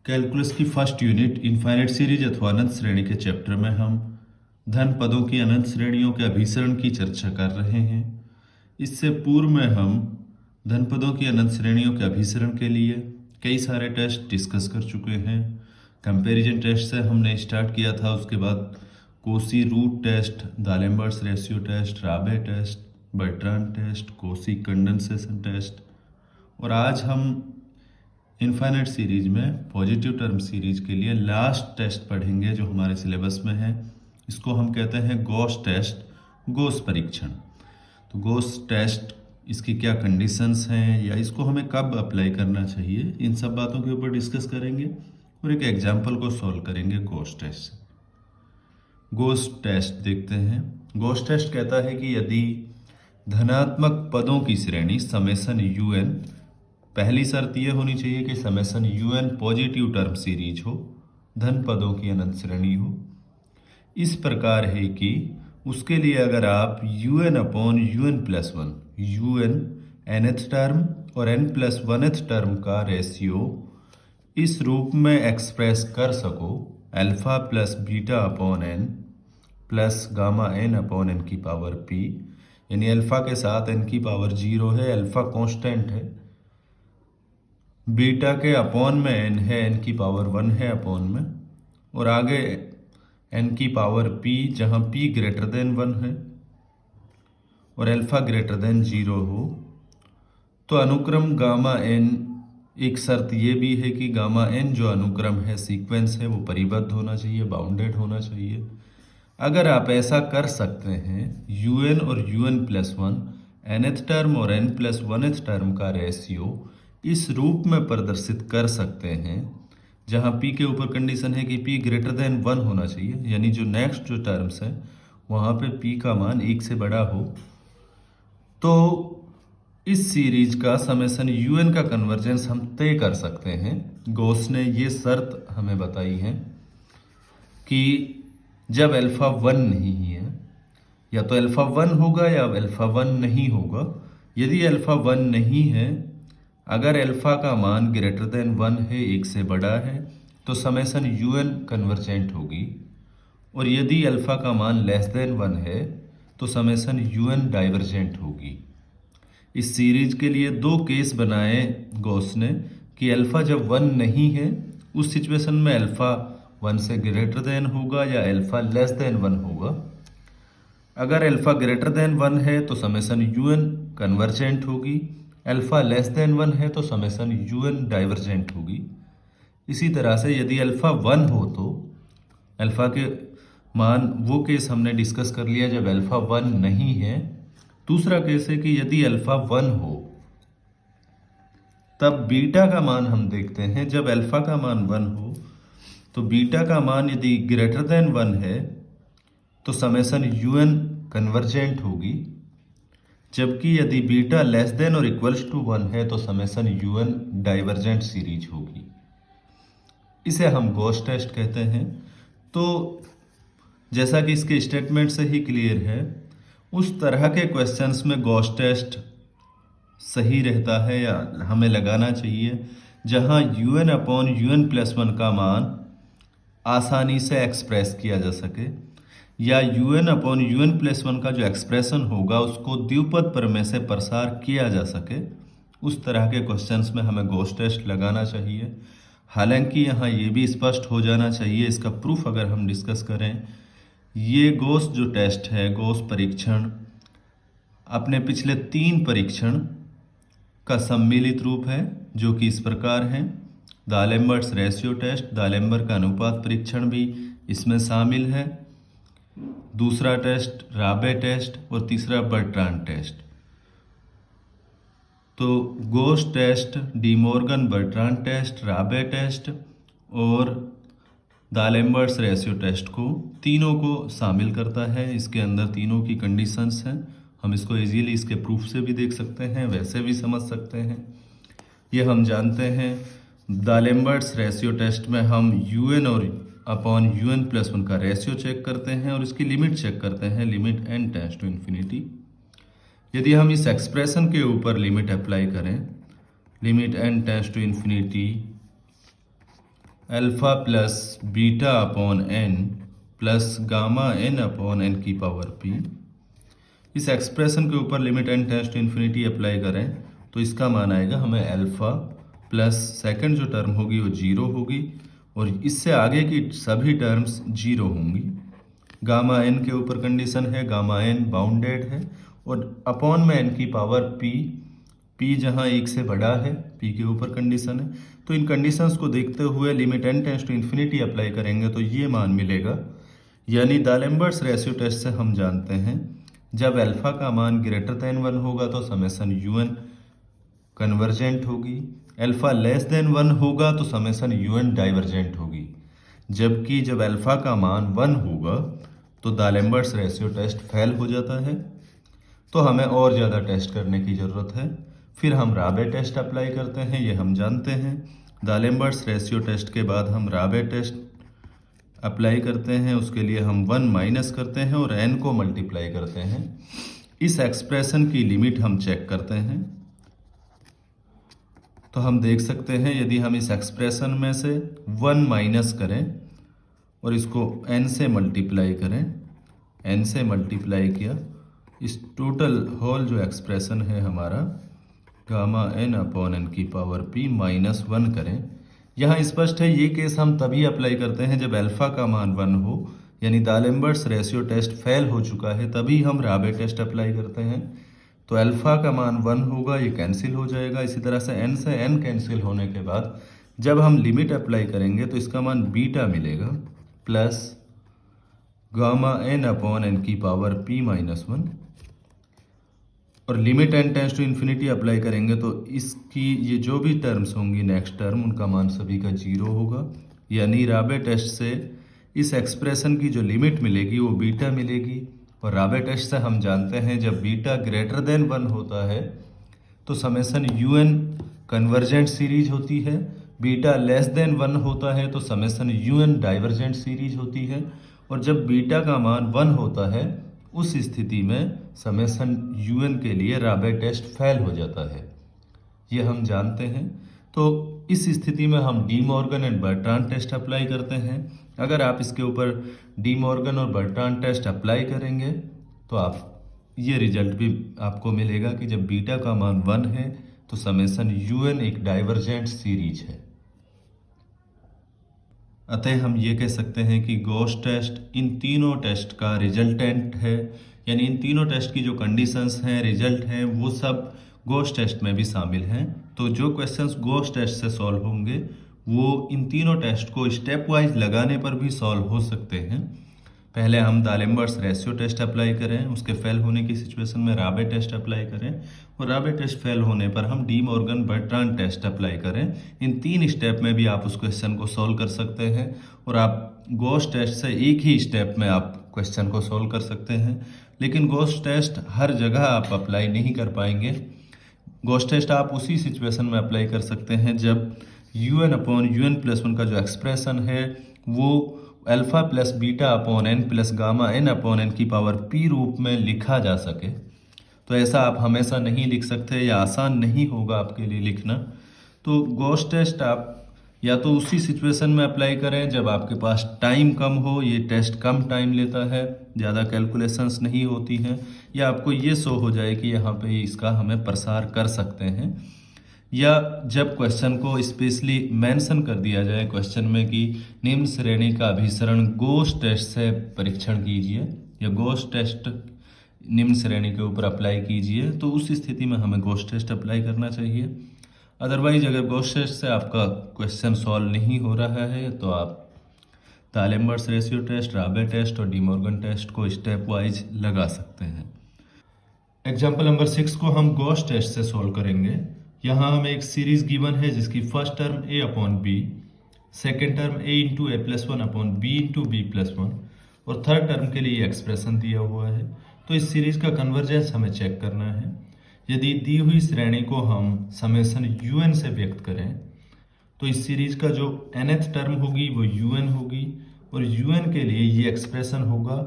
Calculus की first unit infinite series अथवा अनंत श्रेणी के चैप्टर में हम धन पदों की अनंत श्रेणियों के अभिसरण की चर्चा कर रहे हैं। इससे पूर्व में हम धन पदों की अनंत श्रेणियों के अभिसरण के लिए कई सारे टेस्ट डिस्कस कर चुके हैं। कंपैरिजन टेस्ट से हमने स्टार्ट किया था, उसके बाद Cauchy root test, D'Alembert's ratio test, Raabe test, Bertrand test, Cauchy condensation test, और आज हम इनफाइनाइट सीरीज में पॉजिटिव टर्म सीरीज के लिए लास्ट टेस्ट पढ़ेंगे जो हमारे सिलेबस में है। इसको हम कहते हैं गॉस टेस्ट, गॉस परीक्षण। तो गॉस टेस्ट, इसकी क्या कंडीशंस हैं या इसको हमें कब अप्लाई करना चाहिए, इन सब बातों के ऊपर डिस्कस करेंगे और एक एग्जाम्पल को सॉल्व करेंगे गॉस टेस्ट से। गॉस टेस्ट देखते हैं। गॉस टेस्ट कहता है कि यदि धनात्मक पदों की श्रेणी समेसन UN, पहली शर्त यह होनी चाहिए कि summation UN positive term series हो, धन पदों की अनंत श्रेणी हो, इस प्रकार है कि उसके लिए अगर आप UN upon UN plus one, UN nth term और n प्लस 1th टर्म का रेशियो इस रूप में एक्सप्रेस कर सको, alpha plus beta upon n plus gamma n upon n की पावर p, यानी अल्फा के साथ n की पावर 0 है, अल्फा कांस्टेंट है, बीटा के अपॉन में n है, n की पावर 1 है अपॉन में, और आगे n की पावर p जहाँ p ग्रेटर देन 1 है और अल्फा ग्रेटर देन 0 हो, तो अनुक्रम गामा n, एक शर्त ये भी है कि गामा n जो अनुक्रम है, सीक्वेंस है, वो परिबद्ध होना चाहिए, बाउंडेड होना चाहिए। अगर आप ऐसा कर सकते हैं, UN और UN प्लस 1, nth टर्म और n प्लस 1th टर्म का रेशियो इस रूप में प्रदर्शित कर सकते हैं जहां p के ऊपर कंडीशन है कि p ग्रेटर देन 1 होना चाहिए, यानी जो नेक्स्ट जो टर्म्स है वहां पे p का मान 1 से बड़ा हो, तो इस सीरीज का समेसन UN का कन्वर्जेंस हम तय कर सकते हैं। गॉस ने ये शर्त हमें बताई है कि जब अल्फा 1 नहीं है, या तो अल्फा 1 होगा या अल्फा 1 नहीं होगा। यदि अल्फा 1 नहीं है, अगर अल्फा का मान ग्रेटर देन 1 है, 1 से बड़ा है, तो समेसन UN कन्वर्जेंट होगी, और यदि अल्फा का मान लेस देन 1 है तो समेसन UN डाइवर्जेंट होगी। इस सीरीज के लिए दो केस बनाए गॉस ने कि अल्फा जब 1 नहीं है उस सिचुएशन में अल्फा 1 से ग्रेटर देन होगा या अल्फा लेस देन 1 होगा। अगर अल्फा ग्रेटर देन 1 है तो समेसन UN कन्वर्जेंट होगी, अल्फा लेस देन 1 है तो समेसन UN डाइवर्जेंट होगी। इसी तरह से यदि अल्फा 1 हो तो अल्फा के मान, वो केस हमने डिस्कस कर लिया जब अल्फा 1 नहीं है। दूसरा केस है कि यदि अल्फा 1 हो तब बीटा का मान हम देखते हैं। जब अल्फा का मान 1 हो तो बीटा का मान यदि ग्रेटर देन 1 है तो समेसन UN कन्वर्जेंट होगी, जबकि यदि बीटा लेस देन और इक्वल्स टू 1 है तो समेसन UN डाइवर्जेंट सीरीज होगी। इसे हम गॉस टेस्ट कहते हैं। तो जैसा कि इसके स्टेटमेंट से ही क्लियर है, उस तरह के क्वेश्चंस में गॉस टेस्ट सही रहता है या हमें लगाना चाहिए जहां UN अपॉन UN प्लस 1 का मान आसानी से एक्सप्रेस किया जा सके, या UN अपॉन UN प्लस 1 का जो एक्सप्रेशन होगा उसको द्विपद प्रमेय से प्रसार किया जा सके। उस तरह के क्वेश्चंस में हमें गॉस टेस्ट लगाना चाहिए। हालांकि यहाँ ये भी स्पष्ट हो जाना चाहिए, इसका प्रूफ अगर हम डिस्कस करें, ये गॉस जो टेस्ट है, गॉस परीक्षण, अपने पिछले 3 परीक्षण का सम्मिलित रूप है जो कि इस प्रकार है। दालेम्बर्ट्स रेशियो टेस्ट, दालेम्बर का अनुपात परीक्षण भी इसमें शामिल है, दूसरा टेस्ट राबे टेस्ट और तीसरा बर्ट्रांड टेस्ट। तो Gauss test, De Morgan Bertrand test, Raabe test और दालेम्बर्ट्स रेशियो टेस्ट को, तीनों को शामिल करता है। इसके अंदर तीनों की कंडीशंस हैं। हम इसको इजीली इसके प्रूफ से भी देख सकते हैं, वैसे भी समझ सकते हैं। ये हम जानते हैं, दालेम्बर्ट्स रेशियो टेस्ट में हम UN और अपॉन UN प्लस 1 का रेशियो चेक करते हैं और इसकी लिमिट चेक करते हैं, limit n tends to infinity. यदि हम इस एक्सप्रेशन के ऊपर लिमिट अप्लाई करें, limit n tends to infinity alpha plus beta upon n plus gamma n upon n की पावर पी। इस एक्सप्रेशन के ऊपर limit n tends to infinity apply करें तो इसका मान आएगा हमें अल्फ़ा प्लस सेकंड जो टर्म होगी वो जीरो होगी और इससे आगे की सभी टर्म्स जीरो होंगी। गामा एन के ऊपर कंडीशन है, गामा एन बाउंडेड है और अपॉन में एन की पावर पी, पी जहाँ एक से बड़ा है, पी के ऊपर कंडीशन है। तो इन कंडीशंस को देखते हुए limit n tends to infinity apply करेंगे तो ये मान मिलेगा। यानी दालेम्बर्ट्स रेशियो टेस्ट से हम जानते हैं जब अल्फा का मान ग्रेटर देन 1 होगा तो समेसन यूएन कन्वर्जेंट होगी, अल्फा लेस देन 1 होगा तो समेसन यूएन डाइवर्जेंट होगी। जबकि जब अल्फा का मान 1 होगा तो दालेम्बर्ट्स रेशियो टेस्ट फेल हो जाता है। तो हमें और ज़्यादा टेस्ट करने की ज़रूरत है। फिर हम राबे टेस्ट अप्लाई करते हैं, ये हम जानते हैं। दालेम्बर्ट्स रेशियो टेस्ट के बाद हम राबे टेस्ट अप्लाई करते हैं, उसके लिए हम 1 माइनस करते हैं और n को मल्टीप्लाई करते हैं। इस एक्सप्रेशन की लिमिट हम चेक करते हैं तो हम देख सकते हैं यदि हम इस एक्सप्रेशन में से 1 माइनस करें और इसको n से मल्टीप्लाई करें, n से मल्टीप्लाई किया, इस टोटल होल जो एक्सप्रेशन है हमारा गामा n अपॉन n की पावर p माइनस 1 करें। यहाँ स्पष्ट है ये केस हम तभी अप्लाई करते हैं जब अल्फा का मान 1 हो, यानी दालेम्बर्ट्स रेशियो टेस्ट फेल हो चुका है, तभी हम राबे टेस्ट अप्लाई करते हैं। तो अल्फा का मान 1 होगा, ये कैंसिल हो जाएगा। इसी तरह से n कैंसिल होने के बाद जब हम लिमिट अप्लाई करेंगे तो इसका मान बीटा मिलेगा plus gamma n upon n की पावर p माइनस 1 और limit n tends to infinity apply करेंगे तो इसकी ये जो भी टर्म्स होंगी नेक्स्ट टर्म उनका मान सभी का जीरो होगा। यानी राबे टेस्ट से इस एक्सप्रेशन की जो लिमिट मिलेगी वो बीटा मिलेगी और राबे टेस्ट से हम जानते हैं जब बीटा ग्रेटर देन 1 होता है तो समेसन यूएन कन्वर्जेंट सीरीज होती है, बीटा लेस देन 1 होता है तो समेसन यूएन डाइवर्जेंट सीरीज होती है और जब बीटा का मान 1 होता है उस स्थिति में समेसन यूएन के लिए राबे टेस्ट फेल हो जाता है, ये हम जानते हैं। तो इस स्थिति में हम De Morgan and Bertrand test apply करते हैं। अगर आप इसके ऊपर डी मॉर्गन और बर्ट्रांड टेस्ट अप्लाई करेंगे तो आप ये रिजल्ट भी आपको मिलेगा कि जब बीटा का मान 1 है तो समेसन यूएन एक डाइवर्जेंट सीरीज है। अतः हम ये कह सकते हैं कि गॉस टेस्ट इन तीनों टेस्ट का रिजल्टेंट है, यानी इन तीनों टेस्ट की जो कंडीशंस हैं, रिजल्ट हैं, वो सब गॉस टेस्ट में भी शामिल हैं। तो जो क्वेश्चंस गॉस टेस्ट से सॉल्व होंगे वो इन तीनों टेस्ट को स्टेप वाइज लगाने पर भी सॉल्व हो सकते हैं। पहले हम दालेम्बर्ट्स रेशियो टेस्ट अप्लाई करें, उसके फेल होने की सिचुएशन में राबे टेस्ट अप्लाई करें और राबे टेस्ट फेल होने पर हम De Morgan Bertrand test apply करें। इन 3 स्टेप में भी आप उस क्वेश्चन को सॉल्व कर सकते हैं और आप गॉस टेस्ट से एक ही स्टेप में आप क्वेश्चन को सॉल्व कर सकते हैं। लेकिन गॉस टेस्ट हर जगह आप अप्लाई नहीं कर पाएंगे। गॉस टेस्ट आप उसी सिचुएशन में अप्लाई कर सकते हैं जब यूएन अपॉन यूएन प्लस 1 का जो एक्सप्रेशन है वो alpha plus beta upon n plus gamma n upon n की पावर पी रूप में लिखा जा सके। तो ऐसा आप हमेशा नहीं लिख सकते या आसान नहीं होगा आपके लिए लिखना। तो गॉस टेस्ट आप या तो उसी सिचुएशन में अप्लाई करें जब आपके पास टाइम कम हो, ये टेस्ट कम टाइम लेता है, ज़्यादा कैलकुलेशंस नहीं होती हैं, या आपको ये शो हो जाए कि यहाँ पे इसका हमें प्रसार कर सकते हैं, या जब क्वेश्चन को स्पेशली मेंशन कर दिया जाए क्वेश्चन में कि निम्न श्रेणी का अभिसरण गॉस टेस्ट से परीक्षण कीजिए या गॉस टेस्ट निम्न श्रेणी के ऊपर अप्लाई कीजिए, तो उस स्थिति में हमें गॉस टेस्ट अप्लाई करना चाहिए। अदरवाइज अगर गॉस टेस्ट से आपका क्वेश्चन सॉल्व नहीं हो रहा है तो आप दालेम्बर्ट्स रेशियो टेस्ट, राबे टेस्ट और डी मॉर्गन टेस्ट को स्टेप वाइज लगा सकते हैं। एग्जाम्पल नंबर 6 को हम गॉस टेस्ट से सॉल्व करेंगे। यहाँ हमें एक सीरीज गिवन है जिसकी first term a upon b, second term a into a plus 1 upon b into b plus 1 और थर्ड टर्म के लिए एक्सप्रेशन दिया हुआ है। तो इस सीरीज का कन्वर्जेंस हमें चेक करना है। यदि दी हुई श्रेणी को हम समेसन यूएन से व्यक्त करें तो इस सीरीज का जो nth टर्म होगी वो यूएन होगी और यूएन के लिए ये एक्सप्रेशन होगा।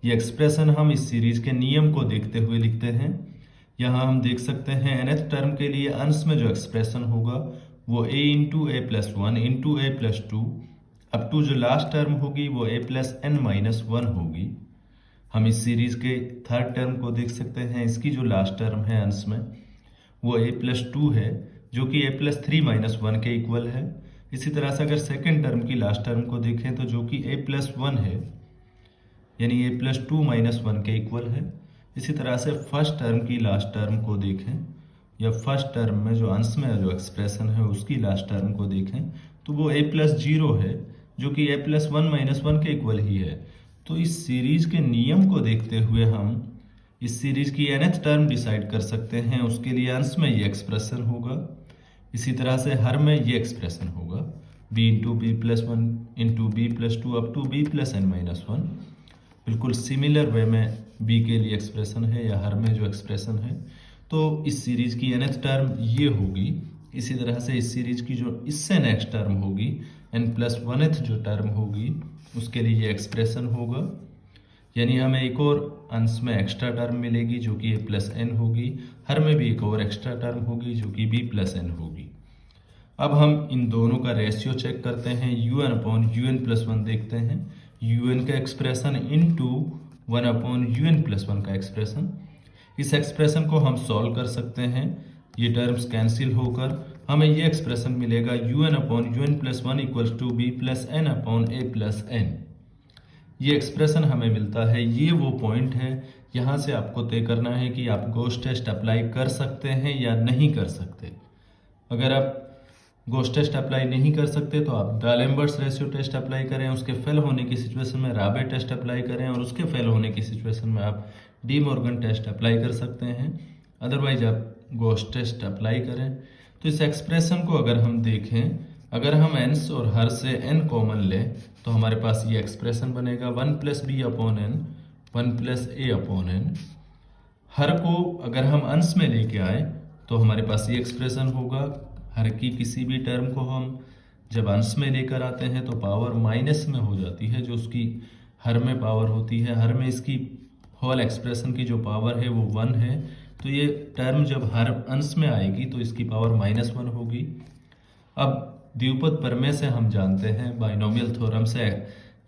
ये एक्सप्रेशन हम इस सीरीज के नियम को देखते हुए लिखते हैं। यहाँ हम देख सकते हैं nth टर्म के लिए अंश में जो एक्सप्रेशन होगा वो a into a plus one into a plus two up to जो लास्ट टर्म होगी वो a plus n minus one होगी। हम इस सीरीज के थर्ड टर्म को देख सकते हैं, इसकी जो लास्ट टर्म है अंश में वो a प्लस टू है जो कि a plus three minus one के इक्वल है। इसी तरह से अगर सेकेंड टर्म की लास्ट टर्म को देखें तो जो कि a प्लस वन है यानी a plus two minus one के इक्वल है। इसी तरह से फर्स्ट टर्म की लास्ट टर्म को देखें या फर्स्ट टर्म में जो अंश में जो एक्सप्रेशन है उसकी लास्ट टर्म को देखें तो वो a प्लस जीरो है जो कि a plus one minus one के इक्वल ही है। तो इस सीरीज के नियम को देखते हुए हम इस सीरीज की nth टर्म डिसाइड कर सकते हैं, उसके लिए अंश में ये एक्सप्रेशन होगा, इसी तरह से हर में ये एक्सप्रेशन होगा b into b plus one into b plus two up to b plus n minus one. बिल्कुल सिमिलर वे में b के लिए एक्सप्रेशन है या हर में जो एक्सप्रेशन है। तो इस सीरीज की nth टर्म ये होगी। इसी तरह से इस सीरीज की जो इससे नेक्स्ट टर्म होगी n प्लस वनथ जो टर्म होगी उसके लिए ये एक्सप्रेशन होगा, यानी हमें एक और अंश में एक्स्ट्रा टर्म मिलेगी जो कि a प्लस एन होगी, हर में भी एक और एक्स्ट्रा टर्म होगी जो कि b प्लस एन होगी। अब हम इन दोनों का रेशियो चेक करते हैं, un upon un plus one देखते हैं, un का expression into one upon un plus one का एक्सप्रेशन। इस एक्सप्रेशन को हम सॉल्व कर सकते हैं, ये टर्म्स कैंसिल होकर हमें ये एक्सप्रेशन मिलेगा un upon un plus one equals to b plus n upon a plus n. ये एक्सप्रेशन हमें मिलता है। ये वो पॉइंट है, यहाँ से आपको तय करना है कि आप गोस टेस्ट अप्लाई कर सकते हैं या नहीं कर सकते। अगर आप गोस टेस्ट अप्लाई नहीं कर सकते तो आप डालेम्बर्ट्स रेशियो टेस्ट अप्लाई करें, उसके फेल होने की सिचुएशन में राबे टेस्ट अप्लाई करें और उसके फेल होने की सिचुएशन में आप डी मॉर्गन टेस्ट अप्लाई कर सकते हैं। अदरवाइज आप गोस टेस्ट अप्लाई करें। तो इस एक्सप्रेशन को अगर हम देखें, अगर हम एन और हर से n कॉमन लें तो हमारे पास ये एक्सप्रेशन बनेगा one plus B upon N one plus A upon N. हर को अगर हम अंश में लेके आए तो हमारे पास ये एक्सप्रेशन होगा। हर की किसी भी टर्म को हम जब अंश में लेकर आते हैं तो पावर माइनस में हो जाती है, जो उसकी हर में पावर होती है। हर में इसकी होल एक्सप्रेशन की जो पावर है वो वन है, तो ये टर्म जब हर अंश में आएगी तो इसकी पावर माइनस वन होगी। अब द्विपद प्रमेय से हम जानते हैं, बाइनोमियल थ्योरम से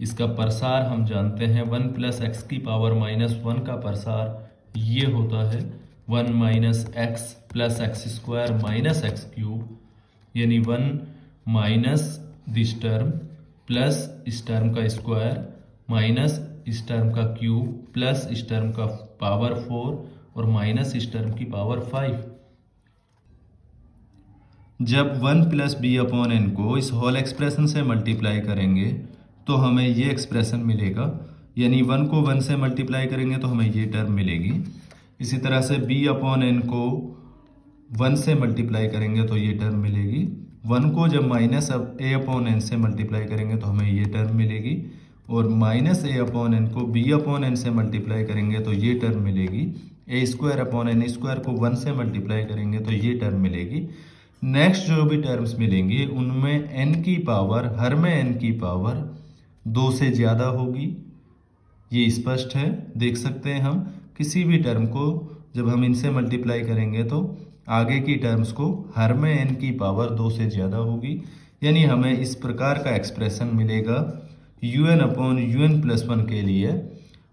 इसका प्रसार हम जानते हैं, वन प्लस एक्स की पावर माइनस वन का प्रसार ये होता है one minus X plus X square minus X cube, यानी one minus this term plus इस टर्म का स्क्वायर माइनस इस टर्म का क्यूब प्लस इस टर्म का पावर फोर और माइनस इस टर्म की पावर फाइव। जब one plus B upon N को इस होल एक्सप्रेशन से मल्टीप्लाई करेंगे तो हमें ये एक्सप्रेशन मिलेगा, यानी वन को वन से मल्टीप्लाई करेंगे तो हमें ये टर्म मिलेगी। इसी तरह से बी अपॉन एन को वन से मल्टीप्लाई करेंगे तो ये टर्म मिलेगी। वन को जब माइनस अब ए अपॉन एन से मल्टीप्लाई करेंगे तो हमें ये टर्म मिलेगी, और माइनस ए अपॉन एन को बी अपॉन एन से मल्टीप्लाई करेंगे तो ये टर्म मिलेगी। ए स्क्वायर अपॉन एन स्क्वायर को वन से मल्टीप्लाई करेंगे तो ये टर्म मिलेगी। नेक्स्ट जो भी टर्म्स मिलेंगी उनमें n की पावर, हर में n की पावर दो से ज़्यादा होगी। ये स्पष्ट है, देख सकते हैं हम किसी भी टर्म को जब हम इनसे मल्टीप्लाई करेंगे तो आगे की टर्म्स को हर में n की पावर दो से ज़्यादा होगी, यानी हमें इस प्रकार का एक्सप्रेशन मिलेगा un upon un plus one के लिए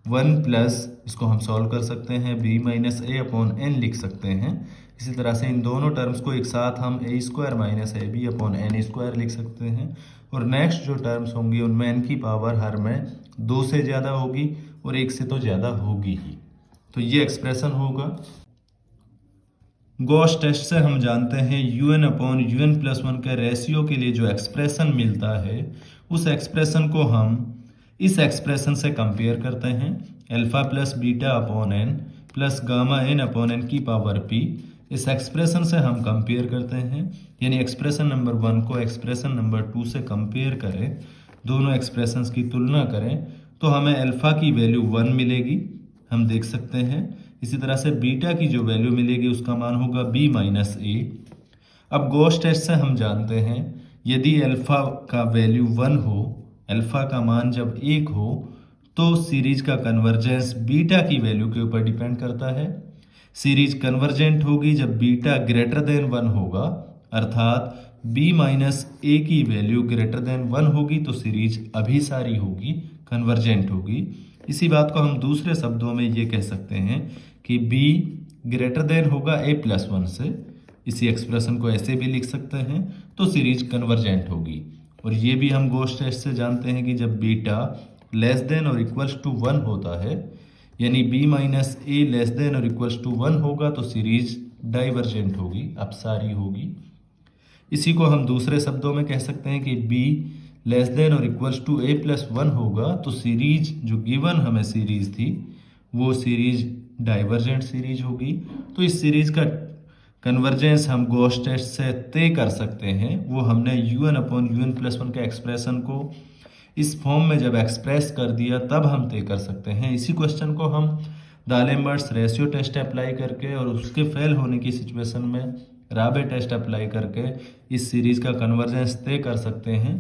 वन प्लस, इसको हम सॉल्व कर सकते हैं, b माइनस ए अपॉन एन लिख सकते हैं। इसी तरह से इन दोनों टर्म्स को एक साथ हम A square minus A B upon N square लिख सकते हैं। और नेक्स्ट जो टर्म्स होंगी उनमें एन की पावर हर में दो से ज़्यादा होगी और एक से तो ज़्यादा होगी ही। तो ये एक्सप्रेशन होगा। गॉस टेस्ट से हम जानते हैं un upon un plus one के रेशियो के लिए जो एक्सप्रेशन मिलता है उस एक्सप्रेशन को हम इस एक्सप्रेशन से कंपेयर करते हैं, alpha plus beta upon n plus gamma n upon n की पावर पी। इस एक्सप्रेशन से हम कंपेयर करते हैं, यानी एक्सप्रेशन नंबर वन को एक्सप्रेशन नंबर टू से कंपेयर करें, दोनों एक्सप्रेशंस की तुलना करें तो हमें अल्फा की वैल्यू वन मिलेगी, हम देख सकते हैं। इसी तरह से बीटा की जो वैल्यू मिलेगी उसका मान होगा बी माइनस ए। अब गॉस टेस्ट से हम जानते हैं यदि अल्फा का वैल्यू वन हो, अल्फा का मान जब एक हो तो सीरीज का कन्वर्जेंस बीटा की वैल्यू के ऊपर डिपेंड करता है। सीरीज कन्वर्जेंट होगी जब बीटा ग्रेटर देन वन होगा, अर्थात b माइनस ए की वैल्यू ग्रेटर देन 1 होगी तो सीरीज अभिसारी होगी, कन्वर्जेंट होगी। इसी बात को हम दूसरे शब्दों में ये कह सकते हैं कि b ग्रेटर देन होगा a प्लस 1 से, इसी एक्सप्रेशन को ऐसे भी लिख सकते हैं, तो सीरीज कन्वर्जेंट होगी। और ये भी हम गोस टेस्ट से जानते हैं कि जब बीटा लेस देन और इक्वल्स टू 1 होता है, यानी b माइनस ए लेस देन और इक्वल्स टू 1 होगा तो सीरीज डाइवर्जेंट होगी, अपसारी होगी। इसी को हम दूसरे शब्दों में कह सकते हैं कि b लेस देन और इक्वल्स टू a प्लस 1 होगा तो सीरीज जो गिवन हमें सीरीज थी वो सीरीज डाइवर्जेंट सीरीज होगी। तो इस सीरीज का कन्वर्जेंस हम गॉस टेस्ट से तय कर सकते हैं। वो हमने un अपॉन un प्लस 1 के एक्सप्रेशन को इस फॉर्म में जब एक्सप्रेस कर दिया तब हम तय कर सकते हैं। इसी क्वेश्चन को हम दालेम्बर्ट्स रेशियो टेस्ट अप्लाई करके और उसके फेल होने की सिचुएशन में राबे टेस्ट अप्लाई करके इस सीरीज का कन्वर्जेंस तय कर सकते हैं।